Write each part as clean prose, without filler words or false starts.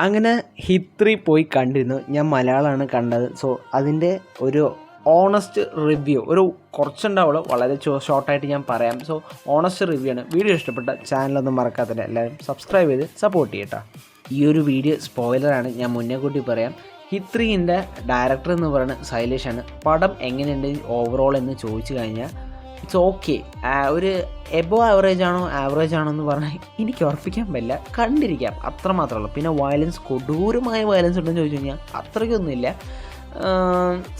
അങ്ങനെ ഹിത്രി പോയി കണ്ടിരുന്നു. ഞാൻ മലയാളമാണ് കണ്ടത്. സോ അതിൻ്റെ ഒരു ഓണസ്റ്റ് റിവ്യൂ കുറച്ചുണ്ടാവുള്ളൂ, വളരെ ഷോർട്ടായിട്ട് ഞാൻ പറയാം. സോ ഓണസ്റ്റ് റിവ്യൂ ആണ്. വീഡിയോ ഇഷ്ടപ്പെട്ട ചാനലൊന്നും മറക്കാത്തില്ല, എല്ലാവരും സബ്സ്ക്രൈബ് ചെയ്ത് സപ്പോർട്ട് ചെയ്യട്ടോ. ഈ ഒരു വീഡിയോ സ്പോയിലറാണ്, ഞാൻ മുന്നേ കൂട്ടി പറയാം. ഹിത്രീൻ്റെ ഡയറക്ടർ എന്ന് പറയുന്നത് ശൈലേഷാണ്. പടം എങ്ങനെയുണ്ട് ഓവറോൾ എന്ന് ചോദിച്ചു കഴിഞ്ഞാൽ ഇറ്റ്സ് ഓക്കെ. ഒരു എബോ ആവറേജ് ആണോ എന്ന് പറഞ്ഞാൽ എനിക്ക് ഉറപ്പിക്കാൻ പറ്റില്ല. കണ്ടിരിക്കാം, അത്ര മാത്രമേ ഉള്ളൂ. പിന്നെ വയലൻസ്, കൊടൂരമായ വയലൻസ് ഉണ്ടെന്ന് ചോദിച്ചു കഴിഞ്ഞാൽ അത്രയ്ക്കൊന്നുമില്ല.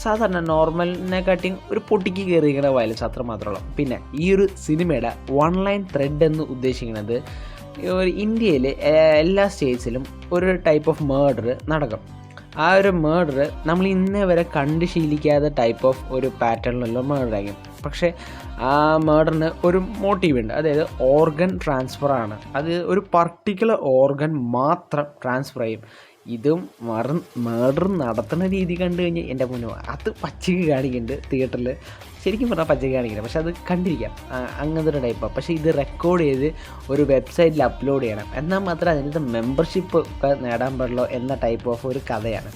സാധാരണ നോർമലിനെക്കാട്ടിയും ഒരു പൊട്ടിക്ക് കയറിയിരിക്കുന്ന വയലൻസ് അത്ര മാത്രമേ ഉള്ളൂ. പിന്നെ ഈ ഒരു സിനിമയുടെ വൺ ലൈൻ ത്രെഡ് എന്ന് ഉദ്ദേശിക്കുന്നത് ഇന്ത്യയിൽ എല്ലാ സ്റ്റേറ്റ്സിലും ഒരു ടൈപ്പ് ഓഫ് മേർഡർ നടക്കും. ആ ഒരു മേർഡർ നമ്മൾ ഇന്നേ വരെ കണ്ട് ശീലിക്കാത്ത ടൈപ്പ് ഓഫ് ഒരു പാറ്റേണിലുള്ള മേർഡർ ആയിരിക്കും. പക്ഷേ ആ മേർഡറിന് ഒരു മോട്ടീവ് ഉണ്ട്, അതായത് ഓർഗൻ ട്രാൻസ്ഫറാണ്. അത് ഒരു പർട്ടിക്കുലർ ഓർഗൻ മാത്രം ട്രാൻസ്ഫർ ചെയ്യും. ഇതും മേർഡർ നടത്തുന്ന രീതി കണ്ടു കഴിഞ്ഞാൽ എൻ്റെ മുന്നോ അത് പച്ചയ്ക്ക് കാണിക്കുന്നുണ്ട് തിയേറ്ററിൽ. ശരിക്കും പറഞ്ഞാൽ പച്ചയ്ക്ക് കാണിക്കണം, പക്ഷെ അത് കണ്ടിരിക്കാം, അങ്ങനത്തെ ഒരു ടൈപ്പാണ്. പക്ഷേ ഇത് റെക്കോർഡ് ചെയ്ത് ഒരു വെബ്സൈറ്റിൽ അപ്ലോഡ് ചെയ്യണം, എന്നാൽ മാത്രമേ അതിനകത്ത് മെമ്പർഷിപ്പ് ഒക്കെ നേടാൻ പാടുള്ളൂ എന്ന ടൈപ്പ് ഓഫ് ഒരു കഥയാണ്.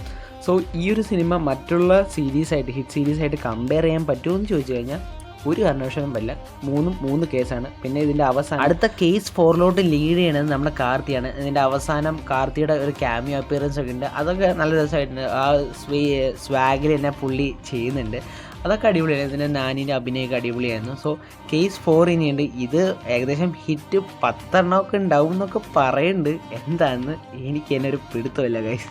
സോ ഈ ഒരു സിനിമ മറ്റുള്ള സീരീസായിട്ട്, ഹിറ്റ് സീരീസായിട്ട് കമ്പയർ ചെയ്യാൻ പറ്റുമോ എന്ന് ചോദിച്ചു കഴിഞ്ഞാൽ ഒരു കാരണവശാലും പറ്റില്ല. മൂന്ന് കേസാണ്. പിന്നെ ഇതിൻ്റെ അവസാനം അടുത്ത കേസ് 4 ലീഡ് ചെയ്യണത് നമ്മുടെ കാർത്തിയാണ്. ഇതിൻ്റെ അവസാനം കാർത്തിയുടെ ഒരു ക്യാമിയോ അപ്പിയറൻസ് ഒക്കെ ഉണ്ട്. അതൊക്കെ നല്ല രസമായിട്ടുണ്ട്. ആ സ്വാഗിൽ തന്നെ പുള്ളി ചെയ്യുന്നുണ്ട്, അതൊക്കെ അടിപൊളിയാണ്. ഇതിൻ്റെ നാനിൻ്റെ അഭിനയമൊക്കെ അടിപൊളിയായിരുന്നു. സോ കേസ് 4 ഇനിയുണ്ട്. ഇത് ഏകദേശം ഹിറ്റ് 10 എണ്ണമൊക്കെ ഉണ്ടാവും എന്നൊക്കെ പറയുന്നുണ്ട്. എന്താണെന്ന് എനിക്ക് തന്നെ ഒരു പിടുത്തമില്ല ഗൈസ്.